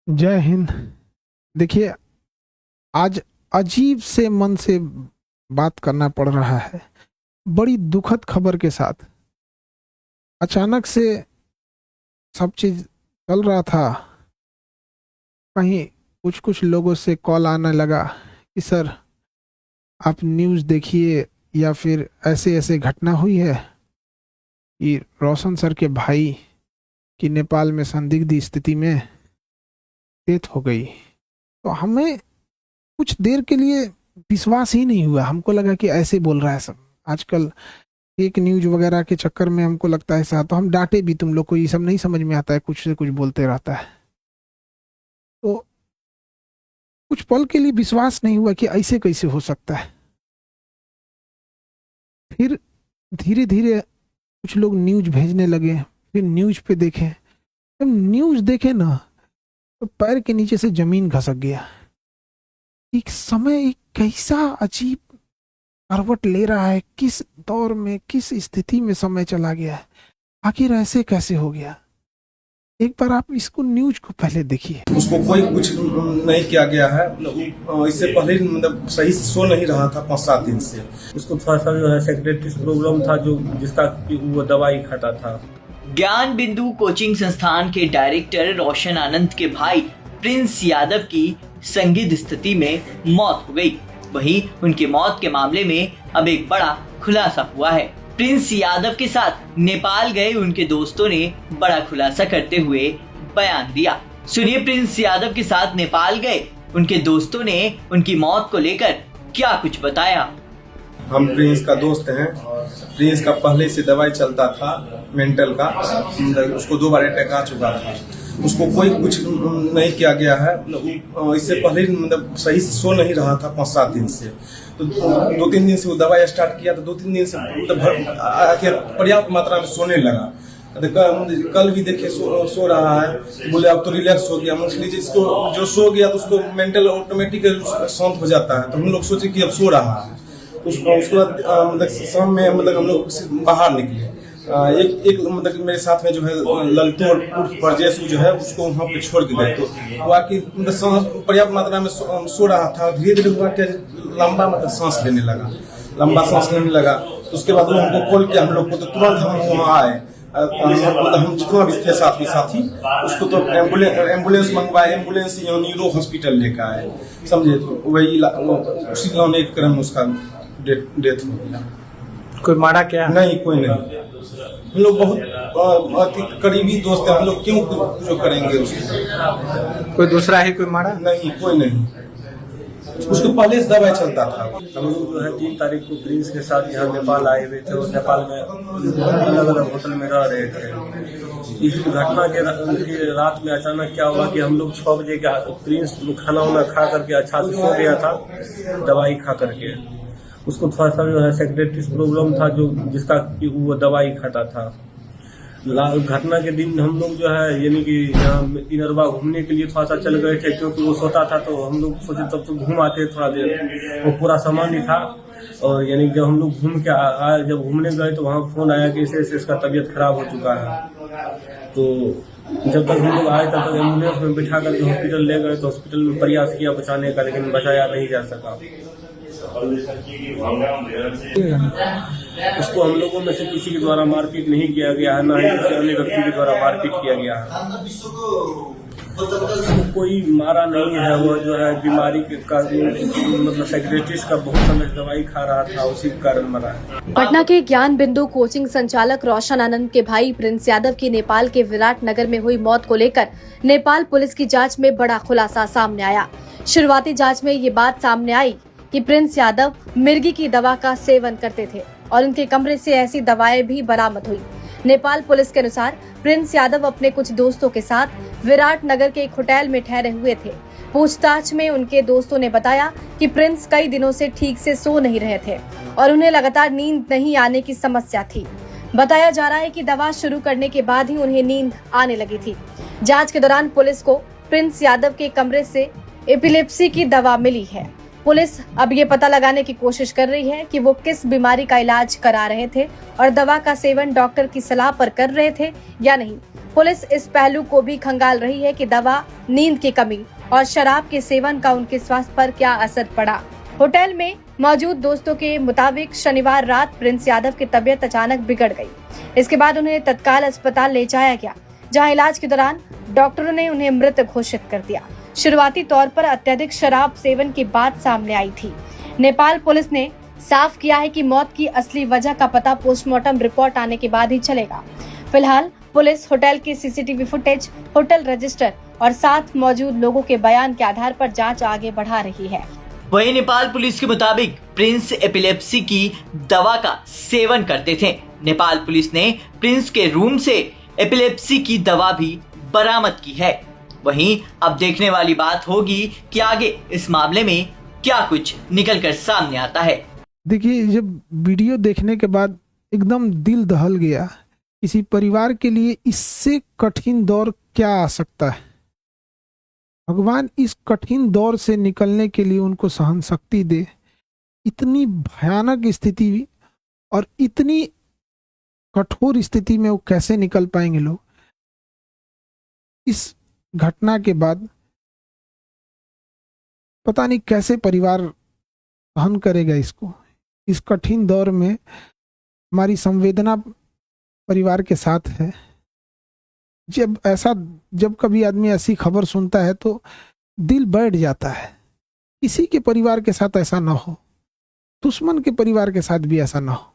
जय हिंद। देखिए, आज अजीब से मन से बात करना पड़ रहा है। बड़ी दुखद खबर के साथ अचानक से सब चीज चल रहा था। कहीं कुछ कुछ लोगों से कॉल आने लगा कि सर आप न्यूज़ देखिए, या फिर ऐसे ऐसे घटना हुई है कि रोशन सर के भाई की नेपाल में संदिग्ध स्थिति में डेथ हो गई। तो हमें कुछ देर के लिए विश्वास ही नहीं हुआ। हमको लगा कि ऐसे बोल रहा है सब। आजकल एक न्यूज वगैरह के चक्कर में हमको लगता है ऐसा, तो हम डांटे भी, तुम लोग को ये सब नहीं समझ में आता है, कुछ से कुछ बोलते रहता है। तो कुछ पल के लिए विश्वास नहीं हुआ कि ऐसे कैसे हो सकता है। फिर धीरे धीरे कुछ लोग न्यूज भेजने लगे, फिर न्यूज पे देखे। जब न्यूज देखे ना तो पैर के नीचे से जमीन खसक गया। एक समय एक कैसा अजीब करवट ले रहा है, किस दौर में, किस स्थिति में समय चला गया है, आखिर ऐसे कैसे हो गया। एक बार आप इसको न्यूज को पहले देखिए। उसको कोई कुछ नहीं किया गया है। इससे पहले मतलब सही से सो नहीं रहा था 5-7 दिन से। उसको थोड़ा सा जो है सेक्रेटरी प्रॉब्लम था, जो जिसका वो दवाई खाता था। ज्ञान बिंदु कोचिंग संस्थान के डायरेक्टर रोशन आनंद के भाई प्रिंस यादव की संदिग्ध स्थिति में मौत हो गई। वहीं उनके मौत के मामले में अब एक बड़ा खुलासा हुआ है। प्रिंस यादव के साथ नेपाल गए उनके दोस्तों ने बड़ा खुलासा करते हुए बयान दिया। सुनिए, प्रिंस यादव के साथ नेपाल गए उनके दोस्तों ने उनकी मौत को लेकर क्या कुछ बताया। हम प्रिंस का दोस्त हैं। प्रिंस का पहले से दवाई चलता था मेंटल का, उसको 2 बार अटैक आ चुका था। उसको कोई कुछ नहीं किया गया है। इससे पहले मतलब सही से सो नहीं रहा था 5-7 दिन से। तो 2-3 दिन से वो दवाई स्टार्ट किया, तो 2-3 दिन से मतलब पर्याप्त मात्रा में सोने लगा। कल भी देखे सो रहा है, बोले अब तो रिलैक्स हो गया। मछली जिसको जो सो गया तो उसको मेंटल ऑटोमेटिक शांत हो जाता है। तो हम लोग सोचे कि अब सो रहा है। उसके बाद मतलब शाम में मतलब हम लोग बाहर निकले। एक मतलब मेरे साथ में जो है ललतो उर्फ परजेश जो है, उसको वहाँ पे छोड़ के गए। तो वो आके मतलब पर्याप्त मात्रा में सो रहा था। धीरे धीरे हुआ क्या, लंबा मतलब सांस लेने लगा, लंबा सांस लेने लगा। तो उसके बाद वो हमको कॉल किया, हम लोग को, तो तुरंत हम वहाँ आए। मतलब हम जितना भी थे साथी उसको तो एम्बुलेंस मंगवाए। एम्बुलेंस न्यूरो हॉस्पिटल लेकर आए, समझे। तो वही उसी एक क्रम में उसका डेथ हो गया। कोई मारा क्या? नहीं, कोई नहीं। हम लोग बहुत करीबी दोस्त हैं। हम लोग क्यों जो करेंगे उसको। कोई दूसरा ही कोई मारा? नहीं, कोई नहीं। उसको पहले से दवाई चलता था। हम लोग जो है 3 तारीख को प्रिंस के साथ यहाँ नेपाल आए हुए थे और नेपाल में अलग अलग होटल में रह रहे थे। इस घटना के रात में अचानक क्या हुआ कि हम लोग 6 बजे का प्रिंस खाना वाना खा करके अच्छा से सो गया था, दवाई खा करके। उसको थोड़ा सा जो है सेक्रेटरी प्रॉब्लम था, जो जिसका वो दवाई खाता था। घटना के दिन हम लोग जो है यानी कि यहाँ इनरवा घूमने के लिए थोड़ा सा चल गए थे, क्योंकि वो सोता था। तो हम लोग सोचे तब तो घूम आते थोड़ा देर। वो पूरा सामान ही था। और यानी जब हम लोग घूम के आए, जब घूमने गए तो वहाँ फोन आया कि ऐसे इसका तबीयत खराब हो चुका है। तो जब तक हम लोग आए तब तक एम्बुलेंस में बिठा करके हॉस्पिटल ले गए। तो हॉस्पिटल में प्रयास किया बचाने का, लेकिन बचाया नहीं जा सका। उसको हम लोगों में से किसी के द्वारा मारपीट नहीं किया गया है, न ही किसी अन्य व्यक्ति के द्वारा मारपीट किया गया है। कोई मारा नहीं है। वो जो है बीमारी का मतलब सेक्रेटरीज का बहुत समय दवाई खा रहा था, उसी के कारण मरा है। पटना के ज्ञान बिंदु कोचिंग संचालक रोशन आनंद के भाई प्रिंस यादव की नेपाल के विराट नगर में हुई मौत को लेकर नेपाल पुलिस की जांच में बड़ा खुलासा सामने आया। शुरुआती जांच में ये बात सामने आई कि प्रिंस यादव मिर्गी की दवा का सेवन करते थे और उनके कमरे से ऐसी दवाएं भी बरामद हुई। नेपाल पुलिस के अनुसार प्रिंस यादव अपने कुछ दोस्तों के साथ विराट नगर के एक होटल में ठहरे हुए थे। पूछताछ में उनके दोस्तों ने बताया कि प्रिंस कई दिनों से ठीक से सो नहीं रहे थे और उन्हें लगातार नींद नहीं आने की समस्या थी। बताया जा रहा है कि दवा शुरू करने के बाद ही उन्हें नींद आने लगी थी। जांच के दौरान पुलिस को प्रिंस यादव के कमरे से एपिलेप्सी की दवा मिली है। पुलिस अब ये पता लगाने की कोशिश कर रही है कि वो किस बीमारी का इलाज करा रहे थे और दवा का सेवन डॉक्टर की सलाह पर कर रहे थे या नहीं। पुलिस इस पहलू को भी खंगाल रही है कि दवा, नींद की कमी और शराब के सेवन का उनके स्वास्थ्य पर क्या असर पड़ा। होटल में मौजूद दोस्तों के मुताबिक शनिवार रात प्रिंस यादव की तबीयत अचानक बिगड़ गई। इसके बाद उन्हें तत्काल अस्पताल ले जाया गया, जहां इलाज के दौरान डॉक्टरों ने उन्हें मृत घोषित कर दिया। शुरुआती तौर पर अत्यधिक शराब सेवन की बात सामने आई थी। नेपाल पुलिस ने साफ किया है कि मौत की असली वजह का पता पोस्टमार्टम रिपोर्ट आने के बाद ही चलेगा। फिलहाल पुलिस होटल की सीसीटीवी फुटेज, होटल रजिस्टर और साथ मौजूद लोगों के बयान के आधार पर जांच आगे बढ़ा रही है। वहीं नेपाल पुलिस के मुताबिक प्रिंस एपिलेप्सी की दवा का सेवन करते थे। नेपाल पुलिस ने प्रिंस के रूम से एपिलेप्सी की दवा भी बरामद की है। वहीं अब देखने वाली बात होगी कि आगे इस मामले में क्या कुछ निकल कर सामने आता है। देखिए, जब वीडियो देखने के बाद एकदम दिल दहल गया। किसी परिवार के लिए इससे कठिन दौर क्या आ सकता है। भगवान इस कठिन दौर से निकलने के लिए उनको सहन शक्ति दे। इतनी भयानक स्थिति और इतनी कठोर स्थिति में वो कैसे निकल पाएंगे लोग। इस घटना के बाद पता नहीं कैसे परिवार सहन करेगा इसको। इस कठिन दौर में हमारी संवेदना परिवार के साथ है। जब कभी आदमी ऐसी खबर सुनता है तो दिल बैठ जाता है। किसी के परिवार के साथ ऐसा ना हो, दुश्मन के परिवार के साथ भी ऐसा ना हो।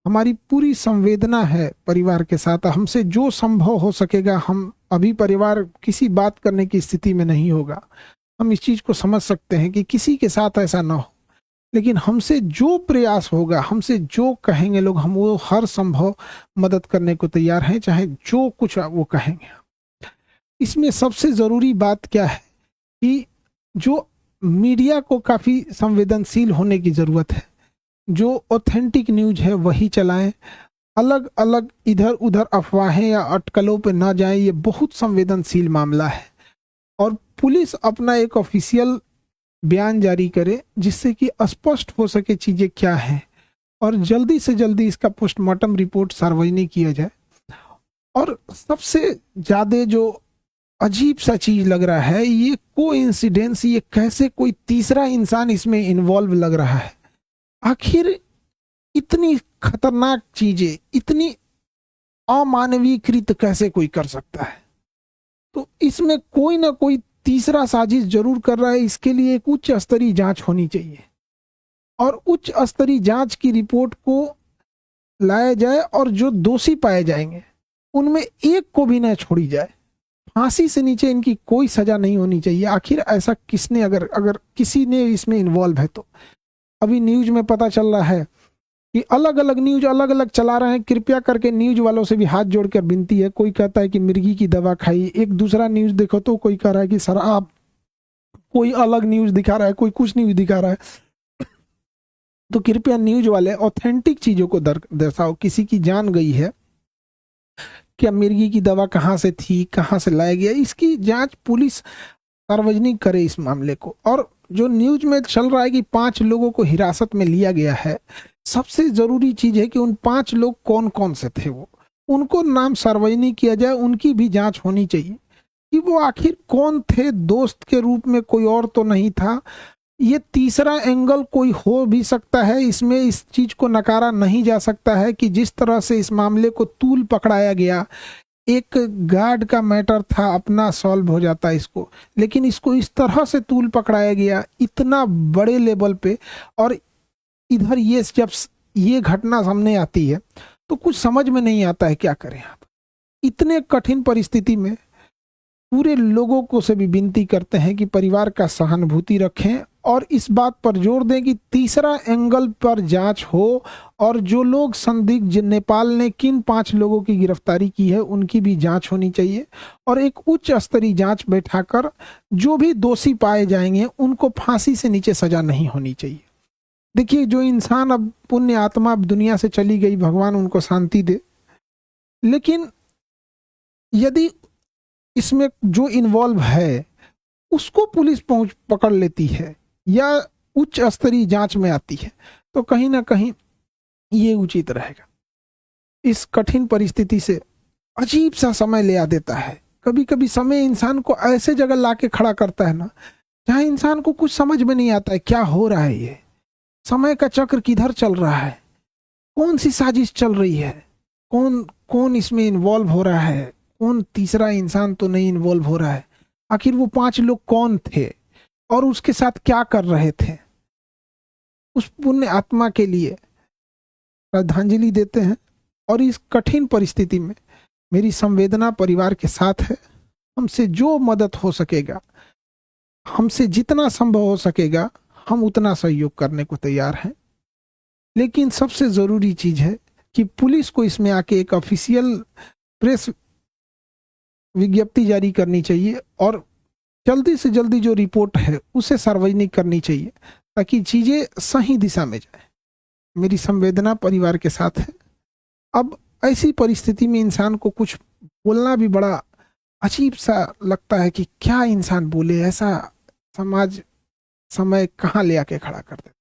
हमारी पूरी संवेदना है परिवार के साथ। हमसे जो संभव हो सकेगा, हम अभी परिवार किसी बात करने की स्थिति में नहीं होगा। हम इस चीज को समझ सकते हैं कि किसी के साथ ऐसा ना हो, लेकिन हमसे जो प्रयास होगा, हमसे जो कहेंगे लोग, हम वो हर संभव मदद करने को तैयार हैं, चाहे जो कुछ वो कहेंगे। इसमें सबसे जरूरी बात क्या है कि जो मीडिया को काफी संवेदनशील होने की जरूरत है। जो ऑथेंटिक न्यूज है वही चलाएं। अलग अलग इधर उधर अफवाहें या अटकलों पे ना जाएं। ये बहुत संवेदनशील मामला है और पुलिस अपना एक ऑफिशियल बयान जारी करे जिससे कि स्पष्ट हो सके चीजें क्या हैं और जल्दी से जल्दी इसका पोस्टमार्टम रिपोर्ट सार्वजनिक किया जाए। और सबसे ज्यादा जो अजीब सा चीज लग रहा है, ये कोइंसिडेंस, ये कैसे कोई तीसरा इंसान इसमें इन्वॉल्व लग रहा है। आखिर इतनी खतरनाक चीजें, इतनी अमानवीकृत कैसे कोई कर सकता है। तो इसमें कोई ना कोई तीसरा साजिश जरूर कर रहा है। इसके लिए एक उच्च स्तरीय जांच होनी चाहिए और उच्च स्तरीय जांच की रिपोर्ट को लाया जाए और जो दोषी पाए जाएंगे उनमें एक को भी न छोड़ी जाए। फांसी से नीचे इनकी कोई सजा नहीं होनी चाहिए। आखिर ऐसा किसने, अगर किसी ने इसमें इन्वॉल्व है तो। अभी न्यूज में पता चल रहा है कि अलग अलग न्यूज अलग अलग चला रहे हैं। कृपया करके न्यूज वालों से भी हाथ जोड़कर विनती है। कोई कहता है कि मिर्गी की दवा खाई, एक दूसरा न्यूज देखो तो कोई कह रहा है कि शराब, कोई अलग न्यूज दिखा रहा है, कोई कुछ न्यूज दिखा रहा है। तो कृपया न्यूज वाले ऑथेंटिक चीजों को दर्शाओ। किसी की जान गई है, क्या मिर्गी की दवा कहाँ से थी, कहाँ से लाया गया, इसकी जांच पुलिस सार्वजनिक करे इस मामले को। और जो न्यूज में चल रहा है कि 5 लोगों को हिरासत में लिया गया है, सबसे जरूरी चीज है कि उन 5 लोग कौन कौन से थे, वो उनको नाम सार्वजनिक किया जाए। उनकी भी जांच होनी चाहिए कि वो आखिर कौन थे। दोस्त के रूप में कोई और तो नहीं था। ये तीसरा एंगल कोई हो भी सकता है इसमें। इस चीज को नकारा नहीं जा सकता है कि जिस तरह से इस मामले को तूल पकड़ाया गया, एक गार्ड का मैटर था, अपना सॉल्व हो जाता इसको, लेकिन इसको इस तरह से तूल पकड़ाया गया इतना बड़े लेवल पे। और इधर ये जब ये घटना सामने आती है तो कुछ समझ में नहीं आता है क्या करें आप। इतने कठिन परिस्थिति में पूरे लोगों को से भी विनती करते हैं कि परिवार का सहानुभूति रखें और इस बात पर जोर दें कि तीसरा एंगल पर जांच हो और जो लोग संदिग्ध, नेपाल ने किन 5 लोगों की गिरफ्तारी की है उनकी भी जांच होनी चाहिए और एक उच्च स्तरीय जांच बैठाकर जो भी दोषी पाए जाएंगे उनको फांसी से नीचे सजा नहीं होनी चाहिए। देखिए, जो इंसान अब पुण्य आत्मा अब दुनिया से चली गई, भगवान उनको शांति दे, लेकिन यदि इसमें जो इन्वॉल्व है उसको पुलिस पकड़ लेती है या उच्च स्तरीय जांच में आती है तो कहीं ना कहीं ये उचित रहेगा। इस कठिन परिस्थिति से अजीब सा समय ले आ देता है। कभी कभी समय इंसान को ऐसे जगह लाके खड़ा करता है ना, जहां इंसान को कुछ समझ में नहीं आता है क्या हो रहा है, ये समय का चक्र किधर चल रहा है, कौन सी साजिश चल रही है, कौन कौन इसमें इन्वॉल्व हो रहा है, कौन तीसरा इंसान तो नहीं इन्वॉल्व हो रहा है, आखिर वो 5 लोग कौन थे और उसके साथ क्या कर रहे थे। उस पुण्य आत्मा के लिए श्रद्धांजलि देते हैं। और इस कठिन परिस्थिति में मेरी संवेदना परिवार के साथ है। हमसे जो मदद हो सकेगा, हमसे जितना संभव हो सकेगा, हम उतना सहयोग करने को तैयार हैं। लेकिन सबसे जरूरी चीज है कि पुलिस को इसमें आके एक ऑफिशियल प्रेस विज्ञप्ति जारी करनी चाहिए और जल्दी से जल्दी जो रिपोर्ट है उसे सार्वजनिक करनी चाहिए, ताकि चीजें सही दिशा में जाए। मेरी संवेदना परिवार के साथ है। अब ऐसी परिस्थिति में इंसान को कुछ बोलना भी बड़ा अजीब सा लगता है कि क्या इंसान बोले, ऐसा समाज समय कहाँ ले आके खड़ा कर देता है।